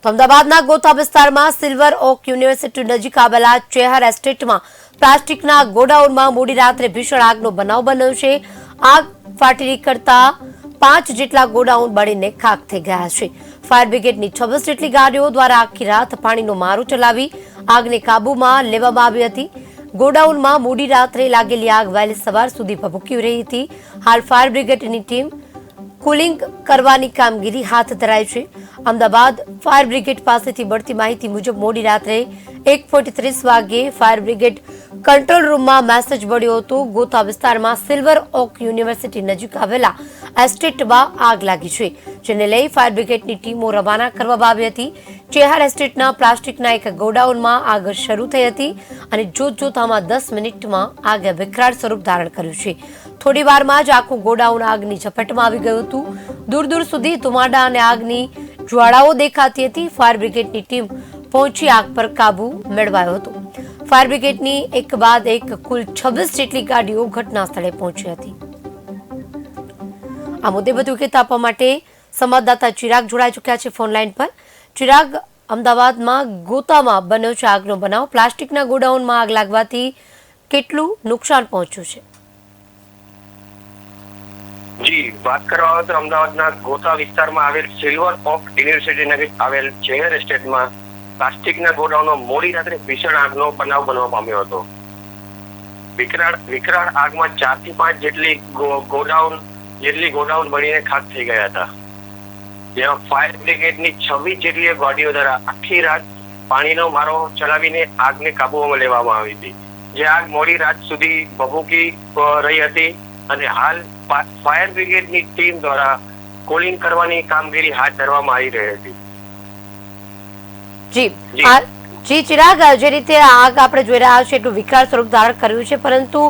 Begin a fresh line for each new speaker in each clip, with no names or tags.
તો અમદાવાદના ગોતા વિસ્તારમાં સિલ્વર ઓક યુનિવર્સિટી નજીક આવેલા ચેહર એસ્ટેટમાં પ્લાસ્ટિકના ગોડાઉનમાં મોડી રાત્રે ભીષણ આગનો બનાવ બન્યો છે. આગ ફાટી નીકળતા 5 જેટલા ગોડાઉન બળીને ખાખ થઈ ગયા છે. ફાયર બ્રિગેડની 26 જેટલી ગાડીઓ દ્વારા આખી રાત પાણીનો મારો ચલાવી આગને કાબૂમાં લેવામાં આવી હતી. ગોડાઉનમાં મોડી રાત્રે લાગેલી આગ વહેલી સવાર સુધી ભભૂકી રહી હતી. હાલ ફાયર બ્રિગેડની ટીમ કુલિંગ કરવાની કામગીરી હાથ ધરાઈ છે. અમદાવાદ ફાયર બ્રિગેડ પાસેથી મળતી માહિતી મુજબ મોડી રાત્રે 1:30 વાગ્યે ફાયર બ્રિગેડ કંટ્રોલ રૂમમાં મેસેજ મળ્યો હતો. ગોતા વિસ્તારમાં સિલ્વર ઓક યુનિવર્સિટી નજીક આવેલા એસ્ટેટમાં આગ લાગી છે, જેને લઈ ફાયર બ્રિગેડની ટીમો રવાના કરવામાં આવી હતી. ચેહર એસ્ટેટના પ્લાસ્ટિકના એક ગોડાઉનમાં આગ શરૂ થઈ હતી અને જોતજોતામાં 10 મિનિટમાં આગે વિકરાળ સ્વરૂપ ધારણ કર્યું છે. થોડી વારમાં જ આખું ગોડાઉન આગની ઝપેટમાં આવી ગયું હતું. દૂર દૂર સુધી ધુમાડા અને આગની જ્વાળાઓ દેખાતી હતી. ફાયર બ્રિગેડની ટીમ પહોંચી આગ પર કાબુ મેળવાયો હતો. ફાયર બ્રિગેડની એક બાદ એક કુલ 26 જેટલી ગાડીઓ ઘટના સ્થળે પહોંચી હતી. આ મુદ્દે વધુ વિગત આપવા માટે સંવાદદાતા ચિરાગ જોડાઈ ચૂક્યા છે ફોન લાઈન પર. ચિરાગ, અમદાવાદમાં ગોતામાં બન્યો છે આગનો બનાવ. પ્લાસ્ટિકના ગોડાઉનમાં આગ લાગવાથી કેટલું નુકસાન પહોંચ્યું છે?
જી, વાત કરવા આવે તો અમદાવાદના ગોતા વિસ્તારમાં આવેલ સિલ્વર ઓક યુનિવર્સિટી નજીક આવેલ ચેહર એસ્ટેટમાં પ્લાસ્ટિકના ગોડાઉનમાં મોડી રાત્રે ભીષણ આગનો બનાવ બનવા પામ્યો હતો. વિકરાળ આગમાં 4 થી 5 જેટલી ગોડાઉન બળીને ખાખ થઈ ગયા હતા. જેમાં ફાયર બ્રિગેડની 26 જેટલી ગાડીઓ દ્વારા આખી રાત પાણીનો મારો ચલાવીને આગને કાબૂમાં લેવામાં આવી હતી. જે આગ મોડી રાત સુધી ભભૂકી રહી હતી અને હાલ ફાયર બ્રિગેડની ટીમ દ્વારા કોલિંગ કરવાની કામગીરી હાથ ધરવામાં આવી રહી હતી.
જી ચિરાગ, જે રીતે આગ આપણે જોઈ રહ્યા છીએ એટલું વિકરાળ સ્વરૂપ ધારણ કર્યું છે, પરંતુ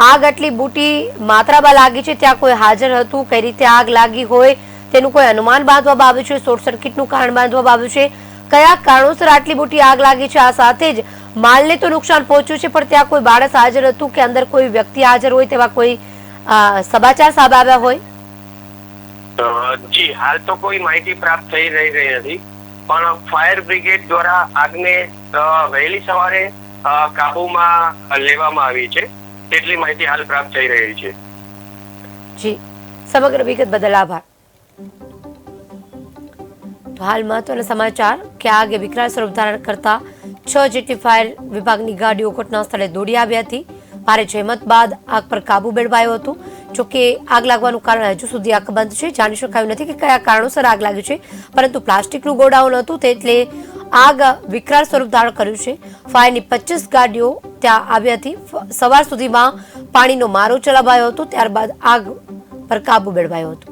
આગ આટલી મોટી માત્રામાં લાગી છે, ત્યાં કોઈ હાજર હતું? કઈ રીતે આગ લાગી હોય તેનું કોઈ અનુમાન બાંધવામાં આવ્યું છે? શોર્ટ સર્કિટનું કારણ બાંધવામાં આવ્યું છે? કયા કારણોસર આટલી મોટી આગ લાગી છે? આ સાથે જ માલને તો નુકસાન પહોંચ્યું છે, પણ ત્યાં કોઈ માણસ હાજર હતું કે અંદર કોઈ વ્યક્તિ હાજર હોય તેવા કોઈ સમાચાર સામે આવ્યા હોય?
જી, હાલ તો કોઈ માહિતી પ્રાપ્ત થઈ રહી નથી, પણ ફાયર બ્રિગેડ દ્વારા આગને વહેલી સવારે કાબૂમાં લેવામાં આવી છે તેટલી માહિતી હાલ પ્રાપ્ત થઈ રહી છે.
જી, સમગ્ર વિગત બદલ આભાર. તો હાલ મહત્વના સમાચાર કે આગે વિકરાળ સ્વરૂપ ધારણ કરતા 6 જેટલી ફાયર વિભાગની ગાડીઓ ઘટના સ્થળે દોડી આવી હતી. ભારે જહેમત બાદ આગ પર કાબુ મેળવાયો હતો. જોકે આગ લાગવાનું કારણ હજુ સુધી અકબંધ છે. જાણી શકાયું નથી કે કયા કારણોસર આગ લાગી છે, પરંતુ પ્લાસ્ટિકનું ગોડાઉન હતું એટલે આગ વિકરાળ સ્વરૂપ ધારણ કર્યું છે. ફાયરની 25 ગાડીઓ ત્યાં આવી હતી. સવાર સુધીમાં પાણીનો મારો ચલાવાયો હતો, ત્યારબાદ આગ પર કાબુ મેળવાયો હતો.